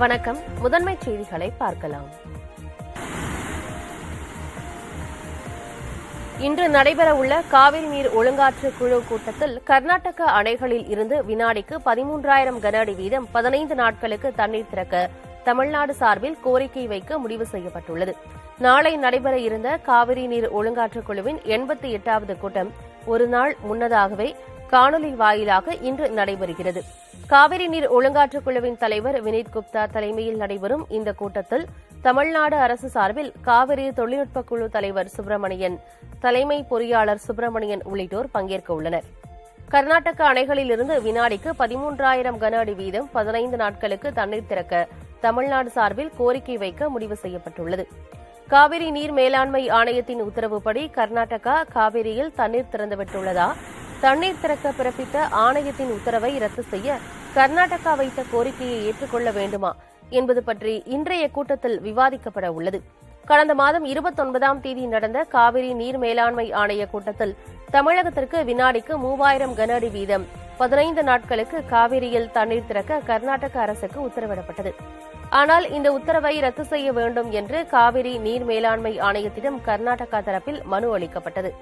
வணக்கம். முதன்மை செய்திகளை பார்க்கலாம். இன்று நடைபெறவுள்ள காவிரி நீர் ஒழுங்காற்று குழு கூட்டத்தில் கர்நாடக அணைகளில் இருந்து வினாடிக்கு 13,000 கன அடி வீதம் 15 நாட்களுக்கு தண்ணீர் திறக்க தமிழ்நாடு சார்பில் கோரிக்கை வைக்க முடிவு செய்யப்பட்டுள்ளது. நாளை நடைபெற இருந்த காவிரி நீர் ஒழுங்காற்று குழுவின் 88வது கூட்டம் ஒரு நாள் முன்னதாகவே காணொலி வாயிலாக இன்று நடைபெறுகிறது. காவிரி நீர் ஒழுங்காற்று குழுவின் தலைவர் வினீத் குப்தா தலைமையில் நடைபெறும் இந்த கூட்டத்தில் தமிழ்நாடு அரசு சார்பில் காவிரி தொழில்நுட்ப குழு தலைவர் சுப்பிரமணியன், தலைமை பொறியாளர் சுப்பிரமணியன் உள்ளிட்டோர் பங்கேற்க உள்ளனர். கர்நாடக அணைகளிலிருந்து வினாடிக்கு 13,000 கன அடி வீதம் 15 நாட்களுக்கு தண்ணீர் திறக்க தமிழ்நாடு சார்பில் கோரிக்கை வைக்க முடிவு செய்யப்பட்டுள்ளது. காவிரி நீர் மேலாண்மை ஆணையத்தின் உத்தரவுப்படி கர்நாடகா காவிரியில் தண்ணீர் திறந்துவிட்டுள்ளதா, தண்ணீர் திறக்க பிறப்பித்த ஆணையத்தின் உத்தரவை ரத்து செய்ய கர்நாடகா வைத்த கோரிக்கையை ஏற்றுக்கொள்ள வேண்டுமா என்பது பற்றி இன்றைய கூட்டத்தில் விவாதிக்கப்பட உள்ளது. கடந்த மாதம் 29ஆம் தேதி நடந்த காவிரி நீர் மேலாண்மை ஆணைய கூட்டத்தில் தமிழகத்திற்கு வினாடிக்கு 3,000 கன அடி வீதம் 15 நாட்களுக்கு காவிரியில் தண்ணீர் திறக்க கர்நாடக அரசுக்கு உத்தரவிடப்பட்டது. ஆனால் இந்த உத்தரவை ரத்து செய்ய வேண்டும் என்று காவிரி நீர் மேலாண்மை ஆணையத்திடம் கர்நாடகா தரப்பில் மனு அளிக்கப்பட்டது.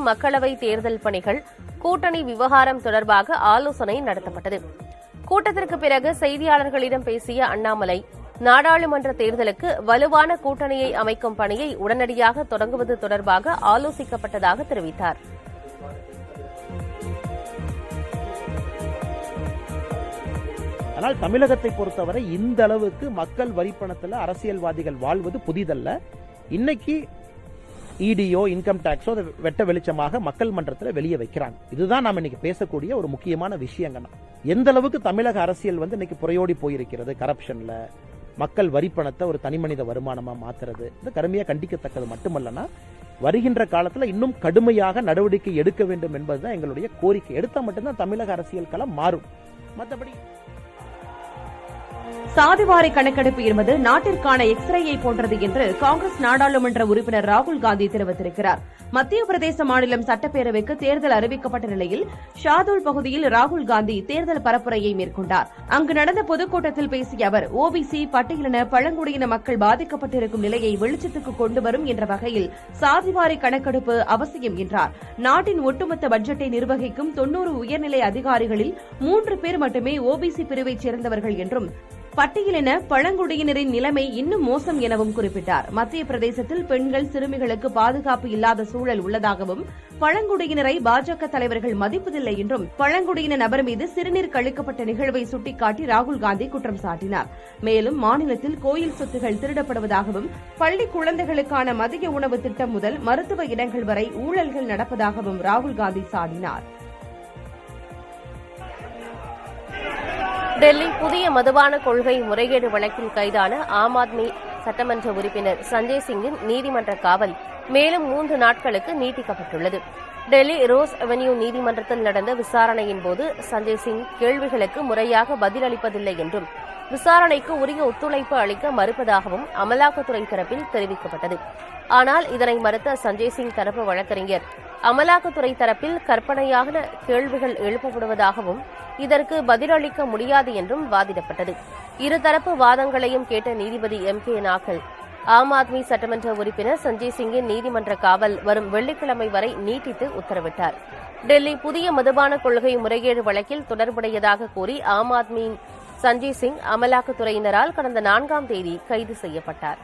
மக்களவை தேர்தல் பணிகள் கூட்டணி விவகாரம் தொடர்பாக ஆலோசனை நடத்தப்பட்டது. கூட்டத்திற்கு பிறகு செய்தியாளர்களிடம் பேசிய அண்ணாமலை, நாடாளுமன்ற தேர்தலுக்கு வலுவான கூட்டணியை அமைக்கும் பணியை உடனடியாக தொடங்குவது தொடர்பாக ஆலோசிக்கப்பட்டதாக தெரிவித்தார். ஆனால் தமிழகத்தை பொறுத்தவரை இந்த அளவுக்கு மக்கள் வரிப்பணத்தில் அரசியல்வாதிகள் வாழ்வது புதிதல்ல. இன்னைக்கு இடியோ இன்கம் டாக்ஸோ வெட்ட வெளிச்சமாக மக்கள் மன்றத்தில் வெளியே வைக்கிறாங்க. இதுதான் நாம் இன்னைக்கு பேசக்கூடிய ஒரு முக்கியமான விஷயங்க. எந்த அளவுக்கு தமிழக அரசியல் இன்னைக்கு புறையோடி போயிருக்கிறது கரப்ஷன்ல, மக்கள் வரிப்பணத்தை ஒரு தனிமனித வருமானமா மாத்துறது, இந்த கடுமையா கண்டிக்கத்தக்கது மட்டுமல்லனா வருகின்ற காலத்துல இன்னும் கடுமையாக நடவடிக்கை எடுக்க வேண்டும் என்பதுதான் எங்களுடைய கோரிக்கை. எடுத்தா மட்டும்தான் தமிழக அரசியல் களம் மாறும். மற்றபடி சாதிவாரி கணக்கெடுப்பு என்பது நாட்டிற்கான எக்ஸ்ரேயை போன்றது என்று காங்கிரஸ் நாடாளுமன்ற உறுப்பினர் ராகுல் காந்தி தெரிவித்திருக்கிறார். மத்திய பிரதேச மாநிலம் சட்டப்பேரவைக்கு தேர்தல் அறிவிக்கப்பட்ட நிலையில் ஷாதூல் பகுதியில் ராகுல் காந்தி தேர்தல் பரப்புரையை மேற்கொண்டார். அங்கு நடந்த பொதுக்கூட்டத்தில் பேசிய அவர், ஓபிசி, பட்டியலின, பழங்குடியின மக்கள் பாதிக்கப்பட்டிருக்கும் நிலையை வெளிச்சத்துக்கு கொண்டு வரும் என்ற வகையில் சாதிவாரி கணக்கெடுப்பு அவசியம் என்றார். நாட்டின் ஒட்டுமொத்த பட்ஜெட்டை நிர்வகிக்கும் 90 உயர்நிலை அதிகாரிகளில் 3 பேர் மட்டுமே ஓபிசி பிரிவைச் சேர்ந்தவர்கள் என்றும், பட்டியலின பழங்குடியினரின் நிலைமை இன்னும் மோசம் எனவும் குறிப்பிட்டார். மத்திய பிரதேசத்தில் பெண்கள், சிறுமிகளுக்கு பாதுகாப்பு இல்லாத சூழல் உள்ளதாகவும், பழங்குடியினரை பாஜக தலைவர்கள் மதிப்பதில்லை என்றும் பழங்குடியின நபர் மீது சிறுநீர் கழிக்கப்பட்ட நிகழ்வை சுட்டிக்காட்டி ராகுல் காந்தி குற்றம் சாட்டினார். மேலும் மாநிலத்தில் கோயில் சொத்துகள் திருடப்படுவதாகவும், பள்ளி குழந்தைகளுக்கான மதிய உணவு திட்டம் முதல் மருத்துவ இடங்கள் வரை ஊழல்கள் நடப்பதாகவும் ராகுல் காந்தி சாடினார். டெல்லி புதிய மதுபான கொள்கை முறைகேடு வழக்கில் கைதான ஆம் ஆத்மி சட்டமன்ற உறுப்பினர் சஞ்சய் சிங்கின் நீதிமன்ற காவல் மேலும் 3 நாட்களுக்கு நீட்டிக்கப்பட்டுள்ளது. டெல்லி ரோஸ் அவென்யூ நீதிமன்றத்தில் நடந்த விசாரணையின் போது சஞ்சய் சிங் கேள்விகளுக்கு முறையாக பதிலளிப்பதில்லை என்றும், விசாரணைக்கு உரிய ஒத்துழைப்பு அளிக்க மறுப்பதாகவும் அமலாக்கத்துறை தரப்பில் தெரிவிக்கப்பட்டது. ஆனால் இதனை மறுத்த சஞ்சய் சிங் தரப்பு வழக்கறிஞர், அமலாக்கத்துறை தரப்பில் கற்பனையான கேள்விகள் எழுப்பப்படுவதாகவும், இதற்கு பதிலளிக்க முடியாது என்றும் வாதிடப்பட்டது. இருதரப்பு வாதங்களையும் கேட்ட நீதிபதி M.K. நாகல், ஆம் ஆத்மி சட்டமன்ற உறுப்பினர் சஞ்சய் சிங்கின் நீதிமன்ற காவல் வரும் வெள்ளிக்கிழமை வரை நீட்டித்து உத்தரவிட்டார். டெல்லி புதிய மதுபான கொள்கை முறைகேடு வழக்கில் தொடர்புடையதாக கூறி ஆம் ஆத்மியின் சஞ்சய் சிங் அமலாக்கத்துறையினரால் கடந்த 4ஆம் தேதி கைது செய்யப்பட்டார்.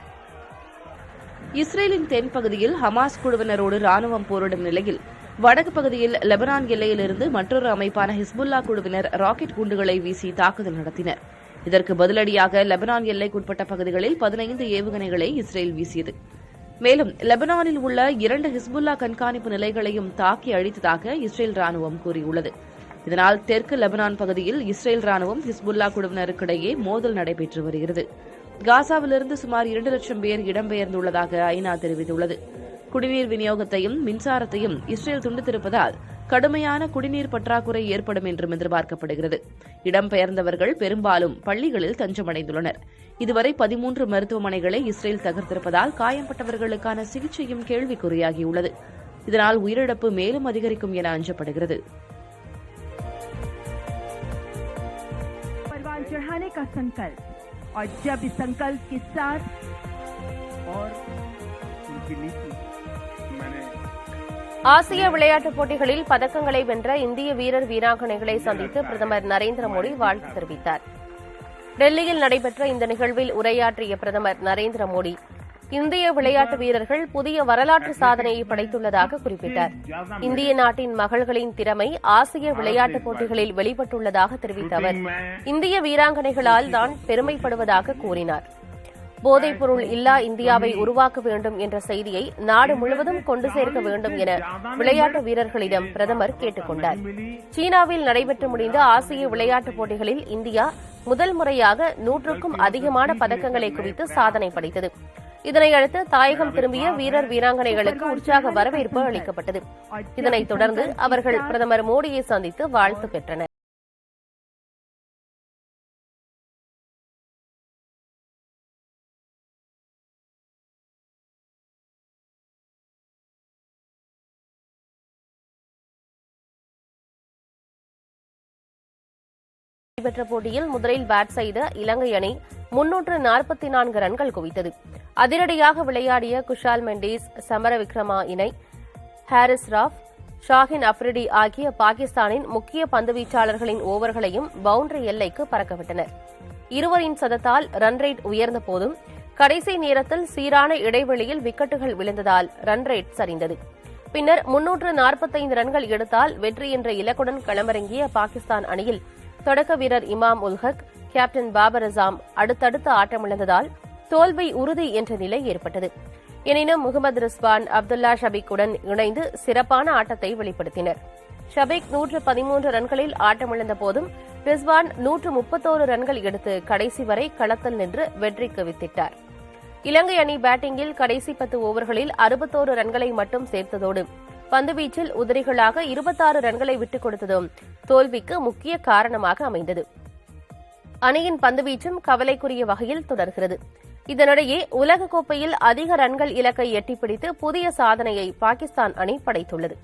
இஸ்ரேலின் தென்பகுதியில் ஹமாஸ் குழுவினரோடு ராணுவம் போரிடும் நிலையில் வடக்கு பகுதியில் லெபனான் எல்லையிலிருந்து மற்றொரு அமைப்பான ஹிஸ்புல்லா குழுவினர் ராக்கெட் குண்டுகளை வீசி தாக்குதல் நடத்தினர். இதற்கு பதிலடியாக லெபனான் எல்லைக்குட்பட்ட பகுதிகளில் 15 ஏவுகணைகளை இஸ்ரேல் வீசியது. மேலும் லெபனானில் உள்ள 2 ஹிஸ்புல்லா கண்காணிப்பு நிலைகளையும் தாக்கி அழித்ததாக இஸ்ரேல் ராணுவம் கூறியுள்ளது. இதனால் தெற்கு லெபனான் பகுதியில் இஸ்ரேல் ராணுவம் ஹிஸ்புல்லா குழுவினருக்கிடையே மோதல் நடைபெற்று வருகிறது. காசாவிலிருந்து சுமார் 2 லட்சம் பேர் இடம்பெயர்ந்துள்ளதாக ஐநா தெரிவித்துள்ளது. குடிநீர் விநியோகத்தையும் மின்சாரத்தையும் இஸ்ரேல் துண்டித்திருப்பதால் கடுமையான குடிநீர் பற்றாக்குறை ஏற்படும் என்றும் எதிர்பார்க்கப்படுகிறது. இடம்பெயர்ந்தவர்கள் பெரும்பாலும் பள்ளிகளில் தஞ்சமடைந்துள்ளனர். இதுவரை 13 மருத்துவமனைகளை இஸ்ரேல் தகர்த்திருப்பதால் காயம்பட்டவர்களுக்கான சிகிச்சையும் கேள்விக்குறியாகியுள்ளது. இதனால் உயிரிழப்பு மேலும் அதிகரிக்கும் என அஞ்சப்படுகிறது. चढ़ाने का संकल्प और जब इस संकल्प के साथ और उनकी नीति मैंने ஆசிய விளையாட்டுப் போட்டிகளில் பதக்கங்களை வென்ற இந்திய வீரர் வீராங்கனைகளை சந்தித்து பிரதமர் நரேந்திர மோடி வாழ்த்து தெரிவித்தார். டெல்லியில் நடைபெற்ற இந்த நிகழ்வில் உரையாற்றிய பிரதமர் நரேந்திர மோடி, இந்திய விளையாட்டு வீரர்கள் புதிய வரலாற்று சாதனையை படைத்துள்ளதாக குறிப்பிட்டார். இந்திய நாட்டின் மகள்களின் திறமை ஆசிய விளையாட்டுப் போட்டிகளில் வெளிப்பட்டுள்ளதாக தெரிவித்த அவர், இந்திய வீராங்கனைகளால் தான் பெருமைப்படுவதாக கூறினார். போதைப்பொருள் இல்லா இந்தியாவை உருவாக்க வேண்டும் என்ற செய்தியை நாடு முழுவதும் கொண்டு சேர்க்க வேண்டும் என விளையாட்டு வீரர்களிடம் பிரதமர் கேட்டுக் கொண்டார். சீனாவில் நடைபெற்று முடிந்த ஆசிய விளையாட்டுப் போட்டிகளில் இந்தியா முதல் முறையாக 100க்கும் அதிகமான பதக்கங்களை குவித்து சாதனை படைத்தது. இதனையடுத்து தாயகம் திரும்பிய வீரர் வீராங்கனைகளுக்கு உற்சாக வரவேற்பு அளிக்கப்பட்டது. இதனைத் தொடர்ந்து அவர்கள் பிரதமர் மோடியை சந்தித்து வாழ்த்து பெற்றனர். நடைபெற்ற போட்டியில் முதலில் பேட் செய்த இலங்கை அணி 344 ரன்கள் குவித்தது. அதிரடியாக விளையாடிய குஷால் மெண்டீஸ், சமர விக்ரமா இணை, ஹாரிஸ் ராவ், ஷாஹின் அப்ரிடி ஆகிய பாகிஸ்தானின் முக்கிய பந்துவீச்சாளர்களின் ஓவர்களையும் பவுண்டரி எல்லைக்கு பறக்கவிட்டனர். இருவரின் சதத்தால் ரன் ரேட் உயர்ந்த போதும் கடைசி நேரத்தில் சீரான இடைவெளியில் விக்கெட்டுகள் விழுந்ததால் ரன் ரேட் சரிந்தது. பின்னர் 345 ரன்கள் எடுத்தால் வெற்றி என்ற இலக்குடன் களமிறங்கிய பாகிஸ்தான் அணியில் தொடக்க வீரர் இமாம் உல் ஹக், கேப்டன் பாபர் அசாம் அடுத்தடுத்து ஆட்டமிழந்ததால் தோல்வி உறுதி என்ற நிலை ஏற்பட்டது. எனினும் முகமது ரிஸ்வான், அப்துல்லா ஷபீக்குடன் இணைந்து சிறப்பான ஆட்டத்தை வெளிப்படுத்தினர். ஷபீக் 113 ரன்களில் ஆட்டமிழந்த போதும் ரிஸ்வான் 131 ரன்கள் எடுத்து கடைசி வரை களத்தில் நின்று வெற்றிக்கு வித்திட்டார். இலங்கை அணி பேட்டிங்கில் கடைசி 10 ஓவர்களில் 61 ரன்களை மட்டும் சேர்த்ததோடு பந்துவீச்சில் உதிரிகளாக 26 ரன்களை விட்டுக் கொடுத்ததும் தோல்விக்கு முக்கிய காரணமாக அமைந்தது. அணியின் பந்துவீச்சும் கவலைக்குரிய வகையில் தொடர்கிறது. இதனிடையே உலகக்கோப்பையில் அதிக ரன்கள் இலக்கை எட்டிப்பிடித்து புதிய சாதனையை பாகிஸ்தான் அணி படைத்துள்ளது.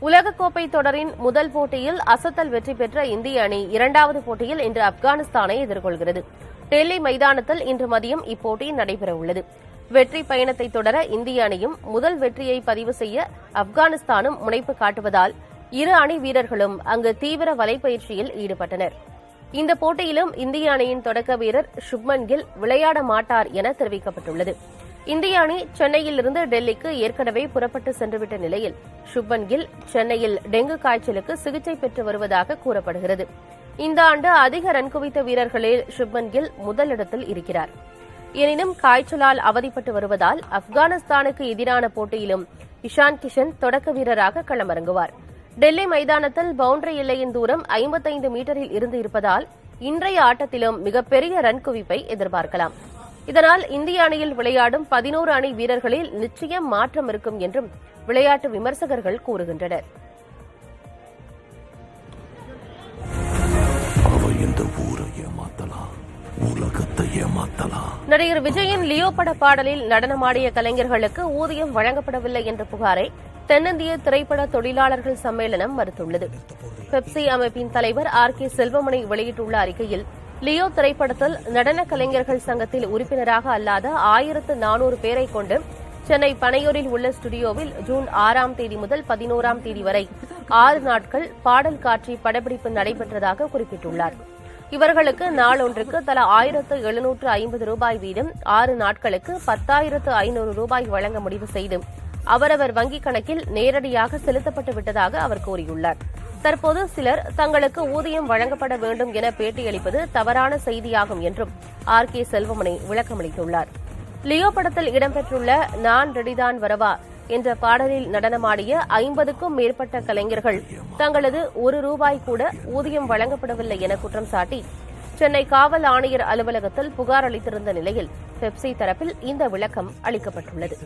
உலகக்கோப்பை தொடரின் முதல் போட்டியில் அசத்தல் வெற்றி பெற்ற இந்திய அணி இரண்டாவது போட்டியில் இன்று ஆப்கானிஸ்தானை எதிர்கொள்கிறது. டெல்லி மைதானத்தில் இன்று மதியம் இப்போட்டி நடைபெறவுள்ளது. வெற்றி பயணத்தை தொடர இந்திய அணியும் முதல் வெற்றியை பதிவு செய்ய ஆப்கானிஸ்தானும் முனைப்பு காட்டுவதால் இரு அணி வீரர்களும் அங்கு தீவிர வலைப்பயிற்சியில் ஈடுபட்டனர். இந்த போட்டியிலும் இந்திய அணியின் தொடக்க வீரர் சுப்மன் கில் விளையாட மாட்டார் என தெரிவிக்கப்பட்டுள்ளது. இந்திய அணி சென்னையிலிருந்து டெல்லிக்கு ஏற்கனவே புறப்பட்டு சென்றுவிட்ட நிலையில் சுப்மன் கில் சென்னையில் டெங்கு காய்ச்சலுக்கு சிகிச்சை பெற்று வருவதாக கூறப்படுகிறது. இந்த ஆண்டு அதிக ரன் குவித்த வீரர்களில் சுப்மன் கில் முதலிடத்தில் இருக்கிறார். எனினும் காய்ச்சலால் அவதிப்பட்டு வருவதால் ஆப்கானிஸ்தானுக்கு எதிரான போட்டியிலும் இஷான் கிஷன் தொடக்க வீரராக களமிறங்குவார். டெல்லி மைதானத்தில் பவுண்டரி எல்லையின் தூரம் 55 மீட்டரில் இருந்து இருப்பதால் இன்றைய ஆட்டத்திலும் மிகப்பெரிய ரன் குவிப்பை எதிர்பார்க்கலாம். இதனால் இந்திய அணியில் விளையாடும் 11 அணி வீரர்களில் நிச்சயம் மாற்றம் இருக்கும் என்றும் விளையாட்டு விமர்சகர்கள் கூறுகின்றனர். நடிகர் விஜயின் லியோ பட பாடலில் நடனமாடிய கலைஞர்களுக்கு ஊதியம் வழங்கப்படவில்லை என்ற புகாரை தென்னிந்திய திரைப்பட தொழிலாளர்கள் சம்மேளனம் மறுத்துள்ளது. பெப்சி அமைப்பின் தலைவர் RK செல்வமணி வெளியிட்டுள்ள அறிக்கையில், லியோ திரைப்படத்தில் நடன கலைஞர்கள் சங்கத்தில் உறுப்பினராக அல்லாத 1400 பேரை கொண்டு சென்னை பனையூரில் உள்ள ஸ்டுடியோவில் ஜூன் 6ஆம் தேதி முதல் 11ஆம் தேதி வரை 6 நாட்கள் பாடல் காட்சி படப்பிடிப்பு நடைபெற்றதாக குறிப்பிட்டுள்ளார். இவர்களுக்கு நாளொன்றுக்கு தலா 1750 ரூபாய் வீதம் 6 நாட்களுக்கு 10,500 ரூபாய் வழங்க முடிவு செய்து அவரவர் வங்கிக் கணக்கில் நேரடியாக செலுத்தப்பட்டு விட்டதாக அவர் கூறியுள்ளார். தற்போது சிலர் தங்களுக்கு ஊதியம் வழங்கப்பட வேண்டும் என பேட்டியளிப்பது தவறான செய்தியாகும் என்றும் RK செல்வமணி விளக்கமளித்துள்ளார். லியோ படத்தில் இடம்பெற்றுள்ள நான் ரெடிதான் வரவா என்ற பாடலில் நடனமாடிய 50க்கும் மேற்பட்ட கலைஞர்கள் தங்களது 1 ரூபாய் கூட ஊதியம் வழங்கப்படவில்லை என குற்றம் சாட்டி சென்னை காவல் ஆணையர் அலுவலகத்தில் புகார் அளித்திருந்த நிலையில் பெப்சி தரப்பில் இந்த விளக்கம் அளிக்கப்பட்டுள்ளது.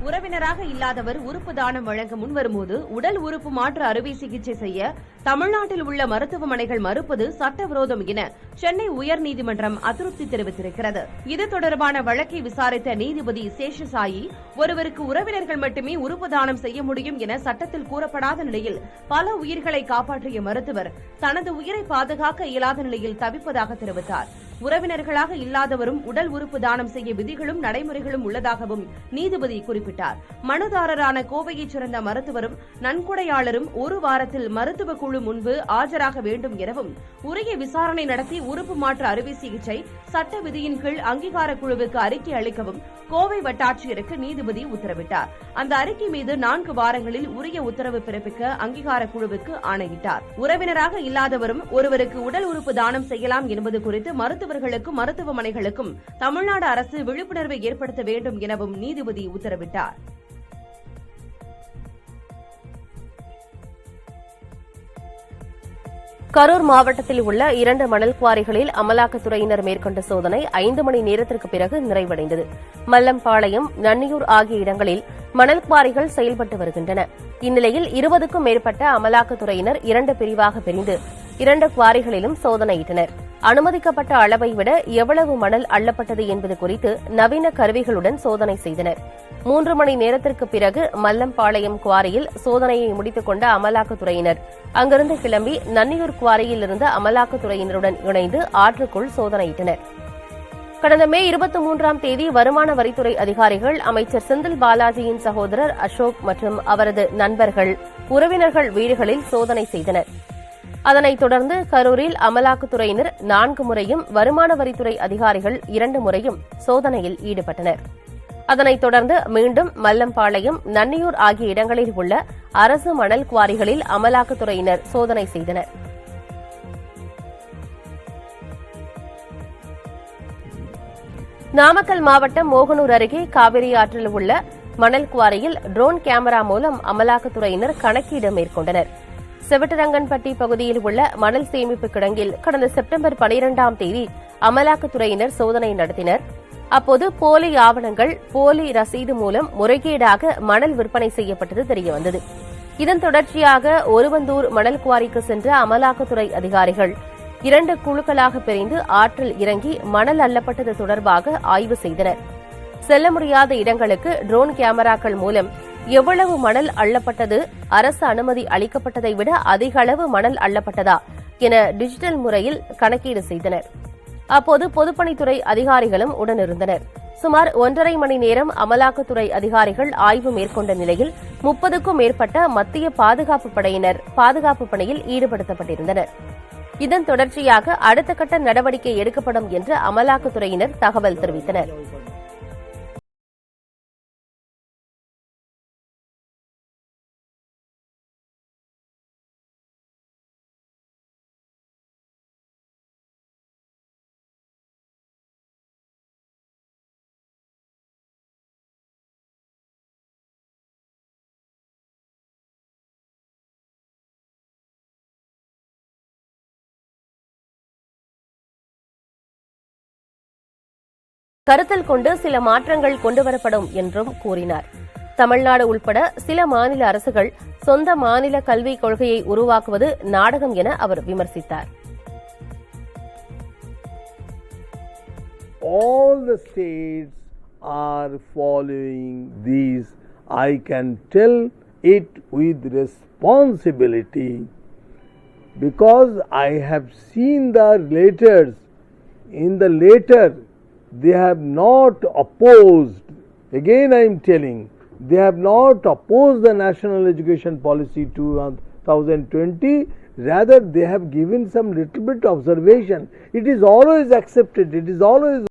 உறவினராக இல்லாதவர் உறுப்பு தானம் வழங்க முன்வரும்போது உடல் உறுப்பு மாற்று அறுவை சிகிச்சை செய்ய தமிழ்நாட்டில் உள்ள மருத்துவமனைகள் மறுப்பது சட்டவிரோதம் என சென்னை உயர்நீதிமன்றம் அதிருப்தி தெரிவித்திருக்கிறது. இது தொடர்பான வழக்கை விசாரித்த நீதிபதி சேஷசாயி, ஒருவருக்கு உறவினர்கள் மட்டுமே உறுப்பு தானம் செய்ய முடியும் என சட்டத்தில் கூறப்படாத நிலையில் பல உயிர்களை காப்பாற்றிய மருத்துவர் தனது உயிரை பாதுகாக்க இயலாத நிலையில் தவிப்பதாக தெரிவித்தார். உறவினர்களாக இல்லாதவரும் உடல் உறுப்பு தானம் செய்ய விதிகளும் நடைமுறைகளும் உள்ளதாகவும் நீதிபதி குறிப்பிட்டார். மனுதாரரான கோவையைச் சேர்ந்த மருத்துவரும் நன்கொடையாளரும் 1 வாரத்தில் மருத்துவ குழு முன்பு ஆஜராக வேண்டும் எனவும் உரிய விசாரணை நடத்தி உறுப்பு மாற்று அறுவை சிகிச்சை சட்ட விதியின் கீழ் அங்கீகார குழுவுக்கு அறிக்கை அளிக்கவும் கோவை வட்டாட்சியருக்கு நீதிபதி உத்தரவிட்டார். அந்த அறிக்கை மீது 4 வாரங்களில் உரிய உத்தரவு பிறப்பிக்க அங்கீகார குழுவுக்கு ஆணையிட்டார். உறவினராக இல்லாதவரும் ஒருவருக்கு உடல் உறுப்பு தானம் செய்யலாம் என்பது குறித்து மருத்துவர்களுக்கும் மருத்துவமனைகளுக்கும் தமிழ்நாடு அரசு விழிப்புணர்வை ஏற்படுத்த வேண்டும் எனவும் நீதிபதி உத்தரவிட்டார். கரூர் மாவட்டத்தில் உள்ள 2 மணல் குவாரிகளில் அமலாக்கத்துறையினர் மேற்கொண்ட சோதனை 5 மணி நேரத்திற்கு பிறகு நிறைவடைந்தது. மல்லம்பாளையம், நன்னியூர் ஆகிய இடங்களில் மணல் குவாரிகள் செயல்பட்டு வருகின்றன. இந்நிலையில் 20க்கும் மேற்பட்ட அமலாக்கத்துறையினர் 2 பிரிவாக பிரிந்து 2 குவாரிகளிலும் சோதனையிட்டனர். அனுமதிக்கப்பட்ட அளவை விட எவ்வளவு மணல் அள்ளப்பட்டது என்பது குறித்து நவீன கருவிகளுடன் சோதனை செய்தனர். 3 மணி நேரத்திற்கு பிறகு மல்லம்பாளையம் குவாரியில் சோதனையை முடித்துக் கொண்ட அமலாக்கத்துறையினர் அங்கிருந்து கிளம்பி நன்னியூர் குவாரியில் இருந்த அமலாக்கத்துறையினருடன் இணைந்து ஆற்றுக்குள் சோதனையிட்டனர். கடந்த மே 23ஆம் தேதி வருமான வரித்துறை அதிகாரிகள் அமைச்சர் செந்தில் பாலாஜியின் சகோதரர் அசோக் மற்றும் அவரது நண்பர்கள், உறவினர்கள் வீடுகளில் சோதனை செய்தனர். அதனைத் தொடர்ந்து கரூரில் அமலாக்கத்துறையினர் 4 முறையும், வருமான வரித்துறை அதிகாரிகள் 2 முறையும் சோதனையில் ஈடுபட்டனர். அதனைத் தொடர்ந்து மீண்டும் மல்லம்பாளையம், நன்னியூர் ஆகிய இடங்களில் உள்ள அரசு மணல் குவாரிகளில் அமலாக்கத்துறையினர் சோதனை செய்தனர். நாமக்கல் மாவட்டம் மோகனூர் அருகே காவிரி ஆற்றில் உள்ள மணல் குவாரியில் ட்ரோன் கேமரா மூலம் அமலாக்கத்துறையினர் கணக்கீடு மேற்கொண்டனர். செவட்டரங்கன்பட்டி பகுதியில் உள்ள மணல் சேமிப்பு கிடங்கில் கடந்த செப்டம்பர் 12ஆம் தேதி அமலாக்கத்துறையினர் சோதனை நடத்தினர். அப்போது போலி ஆவணங்கள், போலி ரசீது மூலம் முறைகேடாக மணல் விற்பனை செய்யப்பட்டது தெரியவந்தது. இதன் தொடர்ச்சியாக ஒருவந்தூர் மணல் குவாரிக்கு சென்ற அமலாக்கத்துறை அதிகாரிகள் 2 குழுக்களாக பிரிந்து ஆற்றில் இறங்கி மணல் அள்ளப்பட்டது தொடர்பாக ஆய்வு செய்தனர். செல்ல முடியாத இடங்களுக்கு ட்ரோன் கேமராக்கள் மூலம் எவ்வளவு மணல் அள்ளப்பட்டது, அரசு அனுமதி அளிக்கப்பட்டதை விட அதிக அளவு மணல் அள்ளப்பட்டதா என டிஜிட்டல் முறையில் கணக்கீடு செய்தனர். அப்போது பொதுப்பணித்துறை அதிகாரிகளும் உடனிருந்தனர். சுமார் 1.5 மணி நேரம் அமலாக்கத்துறை அதிகாரிகள் ஆய்வு மேற்கொண்ட நிலையில் 30க்கும் மேற்பட்ட மத்திய பாதுகாப்பு படையினர் பாதுகாப்பு பணியில் ஈடுபடுத்தப்பட்டிருந்தனர். இதன் தொடர்ச்சியாக அடுத்த கட்ட நடவடிக்கை எடுக்கப்படும் என்று அமலாக்கத்துறையினர் தகவல் தெரிவித்தனர். கருத்தில் கொண்டு சில மாற்றங்கள் கொண்டுவரப்படும் என்றும் கூறினார். தமிழ்நாடு உள்பட சில மாநில அரசுகள் சொந்த மாநில கல்விக் கொள்கையை உருவாக்குவது நாடகம் என அவர் விமர்சித்தார். All the states are following these. I can tell it with responsibility because I have seen the letters. In the letter, they have not opposed. Again, I am telling, they have not opposed the National Education Policy 2020. Rather, they have given some little bit observation. It is always accepted. It is always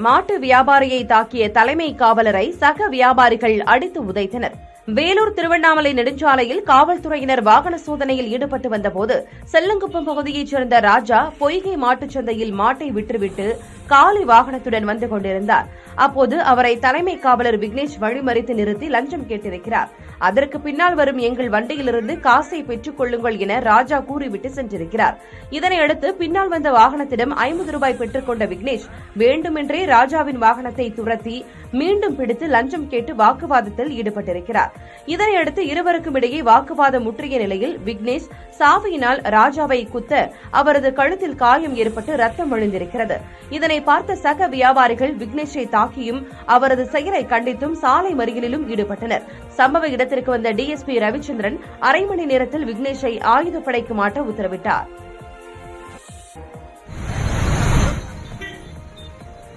மாட்டு வியாபாரியை தாக்கிய தலைமை காவலரை சக வியாபாரிகள் அடித்து உதைத்தனர். வேலூர் திருவண்ணாமலை நெடுஞ்சாலையில் காவல்துறையினர் வாகன சோதனையில் ஈடுபட்டு வந்தபோது செல்லங்குப்பம் பகுதியைச் சேர்ந்த ராஜா பொய்கை மாட்டுச் சந்தையில் மாட்டை விற்றுவிட்டு காலி வாகனத்துடன் வந்து கொண்டிருந்தார். அப்போது அவரை தலைமை காவலர் விக்னேஷ் வழிமறித்து நிறுத்தி லஞ்சம் கேட்டிருக்கிறார். அதற்கு பின்னால் வரும் எங்கள் வண்டியிலிருந்து காசை பெற்றுக் கொள்ளுங்கள் என ராஜா கூறிவிட்டு சென்றிருக்கிறார். இதனையடுத்து பின்னால் வந்த வாகனத்திடம் 50 ரூபாய் பெற்றுக் கொண்ட விக்னேஷ் வேண்டுமென்றே ராஜாவின் வாகனத்தை துரத்தி மீண்டும் பிடித்து லஞ்சம் கேட்டு வாக்குவாதத்தில் ஈடுபட்டிருக்கிறார். இதனையடுத்து இருவருக்கும் இடையே வாக்குவாதம் முற்றிய நிலையில் விக்னேஷ் சாவியினால் ராஜாவை குத்த அவரது கழுத்தில் காயம் ஏற்பட்டு ரத்தம் வழிந்திருக்கிறது. இதனை பார்த்த சக வியாபாரிகள் விக்னேஷை தாக்கியும் அவரது செயலை கண்டித்தும் சாலை மறியலிலும் ஈடுபட்டனர். சம்பவ இடத்திற்கு வந்த டிஎஸ்பி ரவிச்சந்திரன் அரை மணி நேரத்தில் விக்னேஷை ஆயுதப்படைக்கு மாட்ட உத்தரவிட்டார்.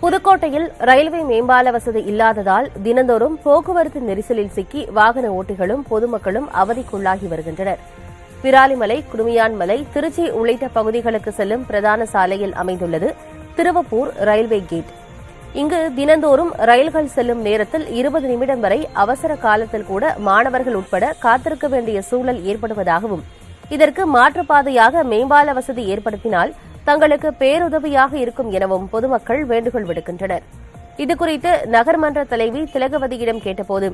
புதுக்கோட்டையில் ரயில்வே மேம்பால வசதி இல்லாததால் தினந்தோறும் போக்குவரத்து நெரிசலில் சிக்கி வாகன ஓட்டிகளும் பொதுமக்களும் அவதிக்குள்ளாகி வருகின்றனர். விராலிமலை, குடுமியான்மலை, திருச்சி உள்ளிட்ட பகுதிகளுக்கு செல்லும் பிரதான சாலையில் அமைந்துள்ளது திருவப்பூர் ரயில்வே கேட். இங்கு தினந்தோறும் ரயில்கள் செல்லும் நேரத்தில் 20 நிமிடம் வரை அவசர காலத்தில் கூட மாணவர்கள் உட்பட காத்திருக்க வேண்டிய சூழல் ஏற்படுவதாகவும் இதற்கு மாற்றுப்பாதையாக மேம்பால வசதி ஏற்படுத்தினால் தங்களுக்கு பேருதவியாக இருக்கும் எனவும் பொதுமக்கள் வேண்டுகோள் விடுக்கின்றனர். இதுகுறித்து நகர்மன்ற தலைவி திலகவதியிடம் கேட்டபோது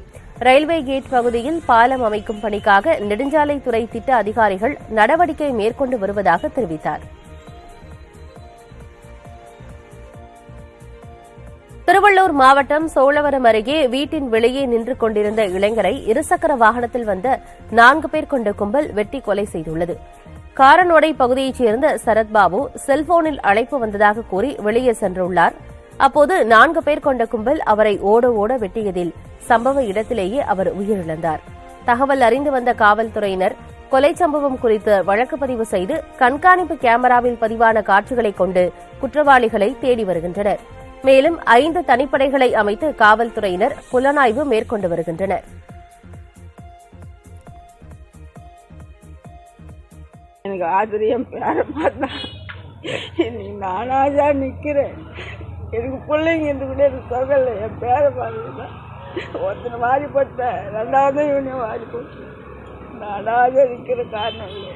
ரயில்வே கேட் பகுதியில் பாலம் அமைக்கும் பணிக்காக நெடுஞ்சாலைத்துறை திட்ட அதிகாரிகள் நடவடிக்கை மேற்கொண்டு வருவதாக தெரிவித்தார். திருவள்ளூர் மாவட்டம் சோழவரம் அருகே வீட்டின் வெளியே நின்று கொண்டிருந்த இளைஞரை இருசக்கர வாகனத்தில் வந்த 4 பேர் கொண்ட கும்பல் வெட்டி கொலை செய்துள்ளது. காரனோடை பகுதியைச் சேர்ந்த சரத்பாபு செல்போனில் அழைப்பு வந்ததாக கூறி வெளியே சென்றுள்ளார். அப்போது 4 பேர் கொண்ட கும்பல் அவரை ஓட ஓட வெட்டியதில் சம்பவ இடத்திலேயே அவர் உயிரிழந்தார். தகவல் அறிந்து வந்த காவல்துறையினர் கொலை சம்பவம் குறித்து வழக்கு பதிவு செய்து கண்காணிப்பு கேமராவில் பதிவான காட்சிகளை கொண்டு குற்றவாளிகளை தேடி வருகின்றனர். மேலும் 5 தனிப்படைகளை அமைத்து காவல்துறையினர் புலனாய்வு மேற்கொண்டு வருகின்றனர். எனக்கு ஆச்சரியம் பேர பார்த்தா இன்னைக்கு நானாஜா நிற்கிறேன். எனக்கு பிள்ளைங்க இருந்து கூட எனக்கு தொகல. என் பேர பார்த்தா ஒருத்தனை வாரி போட்டேன், 2வது இவனையும் வாரி போட்டேன். நானாஜா நிற்கிற காரணம் இல்லை.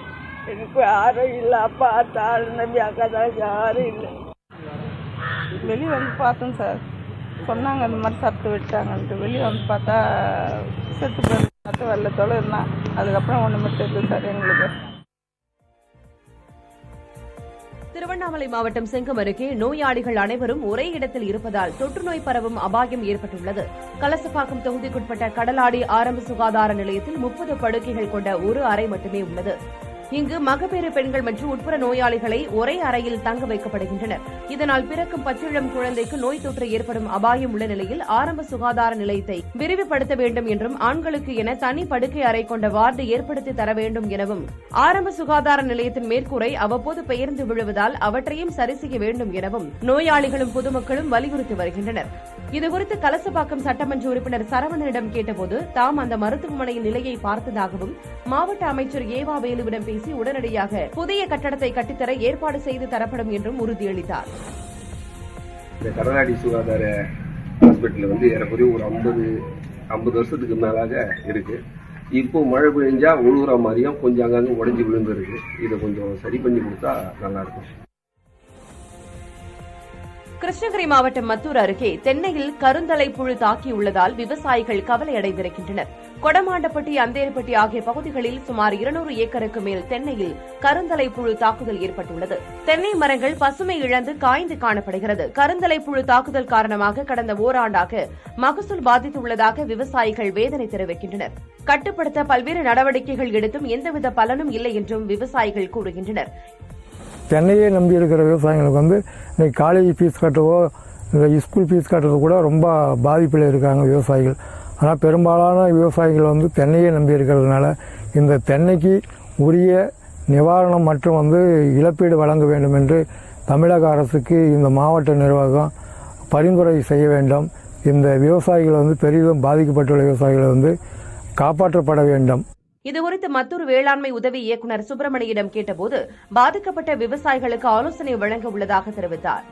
எனக்கு யாரும் இல்லை. அப்பா தாள் நம்பி அக்கா தான் யாரும் இல்லை. வெளியே வந்து பார்த்தோம் சார், சொன்னாங்க அந்த மாதிரி சத்து விட்டாங்கன்ட்டு. வெளியே வந்து பார்த்தா செத்து போய் சத்து வெள்ளத்தோடு இருந்தான். அதுக்கப்புறம் ஒன்றுமே தெரியல சார் எங்களுக்கு. திருவண்ணாமலை மாவட்டம் செங்கம் அருகே நோயாளிகள் அனைவரும் ஒரே இடத்தில் இருப்பதால் தொற்றுநோய் பரவும் அபாயம் ஏற்பட்டுள்ளது. கலசப்பாக்கம் தொகுதிக்குட்பட்ட கடலாடி ஆரம்ப சுகாதார நிலையத்தில் 30 படுக்கைகள் கொண்ட ஒரு அறை மட்டுமே உள்ளது. இங்கு மகப்பேறு பெண்கள் மற்றும் உட்புற நோயாளிகளை ஒரே அறையில் தங்க வைக்கப்படுகின்றனர். இதனால் பிறக்கும் பச்சிளம் குழந்தைக்கு நோய் தொற்று ஏற்படும் அபாயம் உள்ள நிலையில் ஆரம்ப சுகாதார நிலையத்தை விரிவுபடுத்த வேண்டும் என்றும் ஆண்களுக்கு என தனி படுக்கை அறை கொண்ட வார்டு ஏற்படுத்தி தர வேண்டும் எனவும் ஆரம்ப சுகாதார நிலையத்தின் மேற்கூரை அவ்வப்போது பெயர்ந்து விழுவதால் அவற்றையும் சரி செய்ய வேண்டும் எனவும் நோயாளிகளும் பொதுமக்களும் வலியுறுத்தி வருகின்றனர். இதுகுறித்து கலசப்பாக்கம் சட்டமன்ற உறுப்பினர் சரவணனிடம் கேட்டபோது தாம் அந்த மருத்துவமனையின் நிலையை பார்த்ததாகவும் மாவட்ட அமைச்சர் ஏவா வேலுவிடம் பேசி உடனடியாக புதிய கட்டடத்தை கட்டித்தர ஏற்பாடு செய்து தரப்படும் என்றும் உறுதியளித்தார். இந்த கடலாடி சுகாதார ஹாஸ்பிட்டல் வந்து ஏறக்குறைய ஒரு 50 வருஷத்துக்கு மேலாக இருக்கு. இப்போ மழை பெஞ்சா உழுவுற மாதிரியும் கொஞ்சம் அங்கங்க உடைஞ்சு விழுந்து இருக்கு. இதை கொஞ்சம் சரி பண்ணி கொடுத்தா நல்லா இருக்கும். கிருஷ்ணகிரி மாவட்டம் மத்தூர் அருகே தென்னையில் கருந்தலை புழு தாக்கியுள்ளதால் விவசாயிகள் கவலையடைந்திருக்கின்றனர். கொடமாண்டப்பட்டி, அந்தேரிப்பட்டி ஆகிய பகுதிகளில் சுமார் 200 ஏக்கருக்கு மேல் தென்னையில் கருந்தலை புழு தாக்குதல் ஏற்பட்டுள்ளது. தென்னை மரங்கள் பசுமை இழந்து காய்ந்து காணப்படுகிறது. கருந்தலை புழு தாக்குதல் காரணமாக கடந்த ஓராண்டாக மகசூல் பாதித்துள்ளதாக விவசாயிகள் வேதனை தெரிவிக்கின்றனர். கட்டுப்படுத்த பல்வேறு நடவடிக்கைகள் எடுத்தும் எந்தவித பலனும் இல்லை என்றும் விவசாயிகள் கூறுகின்றனர். தென்னையே நம்பி இருக்கிற விவசாயிகளுக்கு வந்து இன்னைக்கு காலேஜ் ஃபீஸ் கட்டவோ இல்லை ஸ்கூல் ஃபீஸ் கட்டுறது கூட ரொம்ப பாதிப்பில் இருக்காங்க விவசாயிகள். ஆனால் பெரும்பாலான விவசாயிகள் வந்து தென்னையே நம்பி இருக்கிறதுனால இந்த தென்னைக்கு உரிய நிவாரணம் மற்றும் வந்து இழப்பீடு வழங்க வேண்டும் என்று தமிழக அரசுக்கு இந்த மாவட்ட நிர்வாகம் பரிந்துரை செய்ய வேண்டும். இந்த விவசாயிகள் வந்து பெரிதும் பாதிக்கப்பட்டுள்ள விவசாயிகளை வந்து காப்பாற்றப்பட வேண்டும். இதுகுறித்து மத்தூர் வேளாண்மை உதவி இயக்குநர் சுப்பிரமணியிடம் கேட்டபோது பாதிக்கப்பட்ட விவசாயிகளுக்கு ஆலோசனை வழங்க உள்ளதாக தெரிவித்தார்.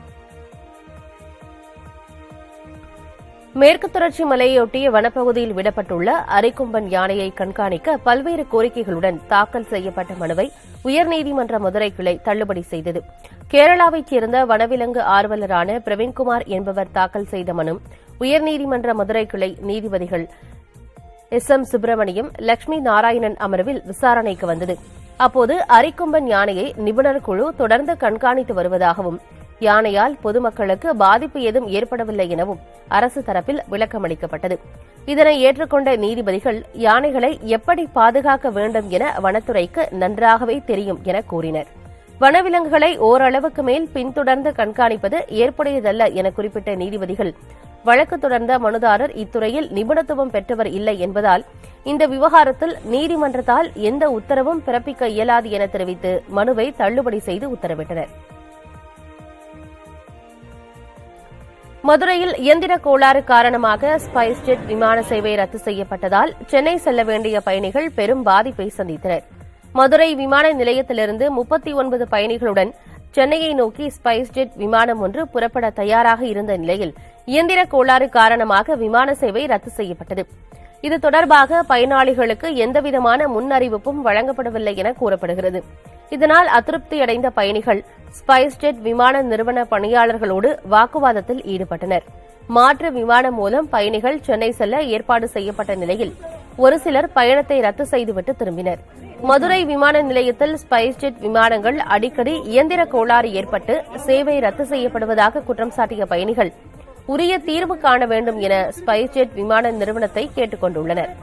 மேற்கு தொடர்ச்சி மலையொட்டிய வனப்பகுதியில் விடப்பட்டுள்ள அரிக்கொம்பன் யானையை கண்காணிக்க பல்வேறு கோரிக்கைகளுடன் தாக்கல் செய்யப்பட்ட மனுவை உயர்நீதிமன்ற மதுரை கிளை தள்ளுபடி செய்தது. கேரளாவைச் சேர்ந்த வனவிலங்கு ஆர்வலரான பிரவீன்குமார் என்பவர் தாக்கல் செய்த மனு உயர்நீதிமன்ற மதுரை கிளை நீதிபதிகள் எஸ்.எம். சுப்பிரமணியம், லட்சுமி நாராயணன் அமர்வில் விசாரணைக்கு வந்தது. அப்போது அரிக்கொம்பன் யானையை நிபுணர் குழு தொடர்ந்து கண்காணித்து வருவதாகவும் யானையால் பொதுமக்களுக்கு பாதிப்பு ஏதும் ஏற்படவில்லை எனவும் அரசு தரப்பில் விளக்கமளிக்கப்பட்டது. இதனை ஏற்றுக்கொண்ட நீதிபதிகள் யானைகளை எப்படி பாதுகாக்க வேண்டும் என வனத்துறைக்கு நன்றாகவே தெரியும் என கூறினர். வனவிலங்குகளை ஓரளவுக்கு மேல் பின்தொடர்ந்து கண்காணிப்பது ஏற்புடையதல்ல என குறிப்பிட்ட நீதிபதிகள் வழக்கு தொடர்ந்த மனுதாரர் இத்துறையில் நிபுணத்துவம் பெற்றவர் இல்லை என்பதால் இந்த விவகாரத்தில் நீதிமன்றத்தால் எந்த உத்தரவும் பிறப்பிக்க இயலாது என தெரிவித்து மனுவை தள்ளுபடி செய்து உத்தரவிட்டனர். மதுரையில் இயந்திர கோளாறு காரணமாக ஸ்பைஸ் ஜெட் விமான சேவை ரத்து செய்யப்பட்டதால் சென்னை செல்ல வேண்டிய பயணிகள் பெரும் பாதிப்பை சந்தித்தனர். மதுரை விமான நிலையத்திலிருந்து 39 பயணிகளுடன் சென்னையை நோக்கி ஸ்பைஸ் ஜெட் விமானம் ஒன்று புறப்பட தயாராக இருந்த நிலையில் இயந்திர கோளாறு காரணமாக விமான சேவை ரத்து செய்யப்பட்டது. இது தொடர்பாக பயனாளிகளுக்கு எந்தவிதமான முன் அறிவிப்பும் வழங்கப்படவில்லை என கூறப்படுகிறது. இதனால் அதிருப்தியடைந்த பயணிகள் ஸ்பைஸ் ஜெட் விமான நிறுவன பணியாளர்களோடு வாக்குவாதத்தில் ஈடுபட்டனர். மாற்று விமானம் மூலம் பயணிகள் சென்னை செல்ல ஏற்பாடு செய்யப்பட்ட நிலையில் ஒரு சிலர் பயணத்தை ரத்து செய்துவிட்டு திரும்பினர். மதுரை விமான நிலையத்தில் ஸ்பைஸ் ஜெட் விமானங்கள் அடிக்கடி இயந்திர கோளாறு ஏற்பட்டு சேவை ரத்து செய்யப்படுவதாக குற்றம் சாட்டிய பயணிகள் உரிய தீர்வு காண வேண்டும் என ஸ்பைஸ்ஜெட் விமான நிறுவனத்தை கேட்டுக் கொண்டுள்ளனர்.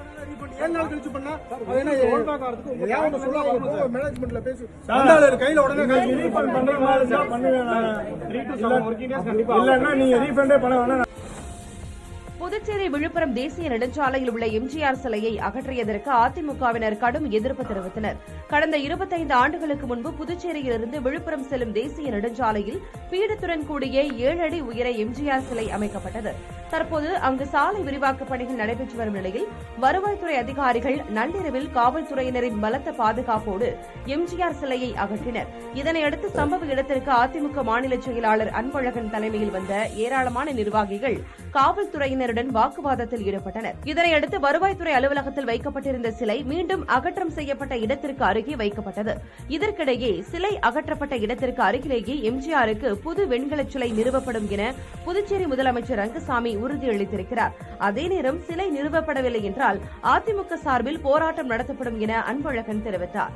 புதுச்சேரி விழுப்புரம் தேசிய நெடுஞ்சாலையில் உள்ள எம்ஜிஆர் சிலையை அகற்றியதற்கு அதிமுகவினர் கடும் எதிர்ப்பு தெரிவித்தனர். கடந்த 25 ஆண்டுகளுக்கு முன்பு புதுச்சேரியிலிருந்து விழுப்புரம் செல்லும் தேசிய நெடுஞ்சாலையில் பீடத்துடன் கூடிய 7 அடி உயர எம்ஜிஆர் சிலை அமைக்கப்பட்டது. தற்போது அங்கு சாலை விரிவாக்கப் பணிகள் நடைபெற்று வரும் நிலையில் வருவாய்த்துறை அதிகாரிகள் நள்ளிரவில் காவல்துறையினரின் பலத்த பாதுகாப்போடு எம்ஜிஆர் சிலையை அகற்றினர். இதனையடுத்து சம்பவ இடத்திற்கு அதிமுக மாநில செயலாளர் அன்பழகன் தலைமையில் வந்த ஏராளமான நிர்வாகிகள் காவல்துறையினருடன் வாக்குவாதத்தில் ஈடுபட்டனர். இதனையடுத்து வருவாய்த்துறை அலுவலகத்தில் வைக்கப்பட்டிருந்த சிலை மீண்டும் அகற்றம் செய்யப்பட்ட இடத்திற்கு அருகே வைக்கப்பட்டது. இதற்கிடையே சிலை அகற்றப்பட்ட இடத்திற்கு அருகிலேயே எம்ஜிஆருக்கு புது வெண்கலச் சிலை நிறுவப்படும் என புதுச்சேரி முதலமைச்சர் ரங்கசாமி உறுதியளித்திருக்கிறார். அதே நேரம் சிலை நிறுவப்படவில்லை என்றால் அதிமுக சார்பில் போராட்டம் நடத்தப்படும் என அன்பழகன் தெரிவித்தார்.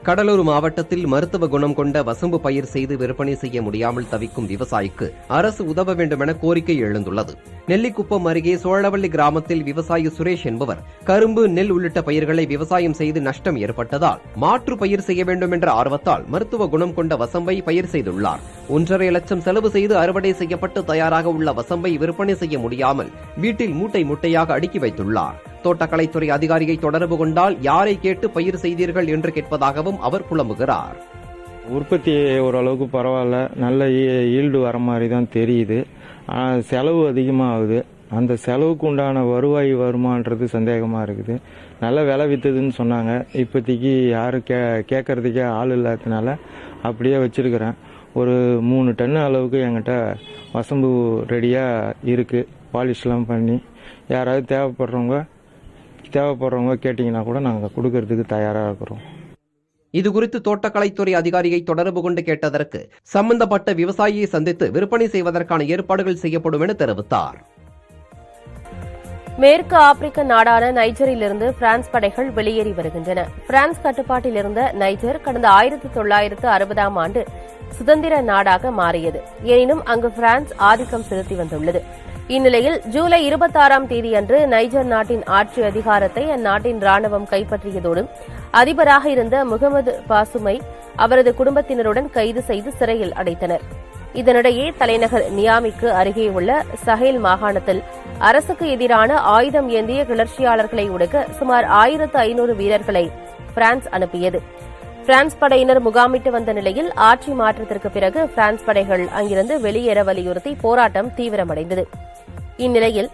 கடலூர் மாவட்டத்தில் மருத்துவ குணம் கொண்ட வசம்பு பயிர் செய்து விற்பனை செய்ய முடியாமல் தவிக்கும் விவசாயிக்கு அரசு உதவ வேண்டும் என கோரிக்கை எழுந்துள்ளது. நெல்லிக்குப்பம் அருகே சோழவள்ளி கிராமத்தில் விவசாயி சுரேஷ் என்பவர் கரும்பு, நெல் உள்ளிட்ட பயிர்களை விவசாயம் செய்து நஷ்டம் ஏற்பட்டதால் மாற்று பயிர் செய்ய வேண்டும் என்ற ஆர்வத்தால் மருத்துவ குணம் கொண்ட வசம்பை பயிர் செய்துள்ளார். 1.5 லட்சம் செலவு செய்து அறுவடை செய்யப்பட்டு தயாராக உள்ள வசம்பை விற்பனை செய்ய முடியாமல் வீட்டில் மூட்டை மூட்டையாக அடுக்கி வைத்துள்ளார். தோட்டக்கலைத்துறை அதிகாரியை தொடர்பு கொண்டால் யாரை கேட்டு பயிர் செய்தீர்கள் என்று கேட்பதாகவும் அவர் புலம்புகிறார். உற்பத்தி ஓரளவுக்கு பரவாயில்ல, நல்ல ஈல்டு வர மாதிரி தான் தெரியுது. ஆனால் செலவு அதிகமாகுது. அந்த செலவுக்கு உண்டான வருவாய் வருமானது சந்தேகமாக இருக்குது. நல்ல விலை விற்றுதுன்னு சொன்னாங்க. இப்போதைக்கு யாரும் கேட்கறதுக்கே ஆள் இல்லாததுனால அப்படியே வச்சிருக்கிறேன். ஒரு 3 டன் அளவுக்கு என்கிட்ட வசம்பு ரெடியாக இருக்குது. பாலிஷ்லாம் பண்ணி யாராவது தேவைப்படுறவங்க கேட்டிங்கன்னா கூட நாங்கள் கொடுக்கறதுக்கு தயாராக இருக்கிறோம். இதுகுறித்து தோட்டக்கலைத்துறை அதிகாரியை தொடர்பு கொண்டு கேட்டதற்கு சம்பந்தப்பட்ட விவசாயியை சந்தித்து விற்பனை செய்வதற்கான ஏற்பாடுகள் செய்யப்படும் என தெரிவித்தார். மேற்கு ஆப்பிரிக்க நாடான நைஜரிலிருந்து பிரான்ஸ் படைகள் வெளியேறி வருகின்றன. பிரான்ஸ் கட்டுப்பாட்டில் இருந்த நைஜர் கடந்த 1960ஆம் ஆண்டு சுதந்திர நாடாக மாறியது. எனினும் அங்கு பிரான்ஸ் ஆதிக்கம் செலுத்தி வந்துள்ளது. இந்நிலையில் ஜூலை 26ஆம் தேதியன்று நைஜர் நாட்டின் ஆட்சி அதிகாரத்தை அந்நாட்டின் ராணுவம் கைப்பற்றியதோடு அதிபராக இருந்த முகமது பாசுமை அவரது குடும்பத்தினருடன் கைது செய்து சிறையில் அடைத்தனர். இதனிடையே தலைநகர் நியாமிக்கு அருகே உள்ள சஹேல் மாகாணத்தில் அரசுக்கு எதிரான ஆயுதம் ஏந்திய கிளர்ச்சியாளர்களை ஒடுக்க சுமார் 1500 வீரர்களை பிரான்ஸ் அனுப்பியது. பிரான்ஸ் படையினர் முகாமிட்டு வந்த நிலையில் ஆட்சி மாற்றத்திற்கு பிறகு பிரான்ஸ் படைகள் அங்கிருந்து வெளியேற வலியுறுத்தி போராட்டம் தீவிரமடைந்தது. இந்நிலையில்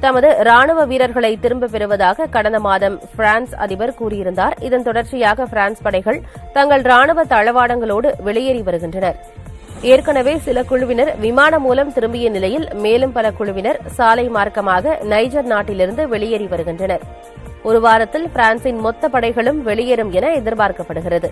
தமது ராணுவ வீரர்களை திரும்பப் பெறுவதாக கடந்த மாதம் பிரான்ஸ் அதிபர் கூறியிருந்தார். இதன் தொடர்ச்சியாக பிரான்ஸ் படைகள் தங்கள் ராணுவ தளவாடங்களோடு வெளியேறி வருகின்றனர். ஏற்கனவே சில குழுவினர் விமானம் மூலம் திரும்பிய நிலையில் மேலும் பல குழுவினர் சாலை மார்க்கமாக நைஜர் நாட்டிலிருந்து வெளியேறி வருகின்றனர். ஒரு வாரத்தில் பிரான்சின் மொத்த படைகளும் வெளியேறும் என எதிர்பார்க்கப்படுகிறது.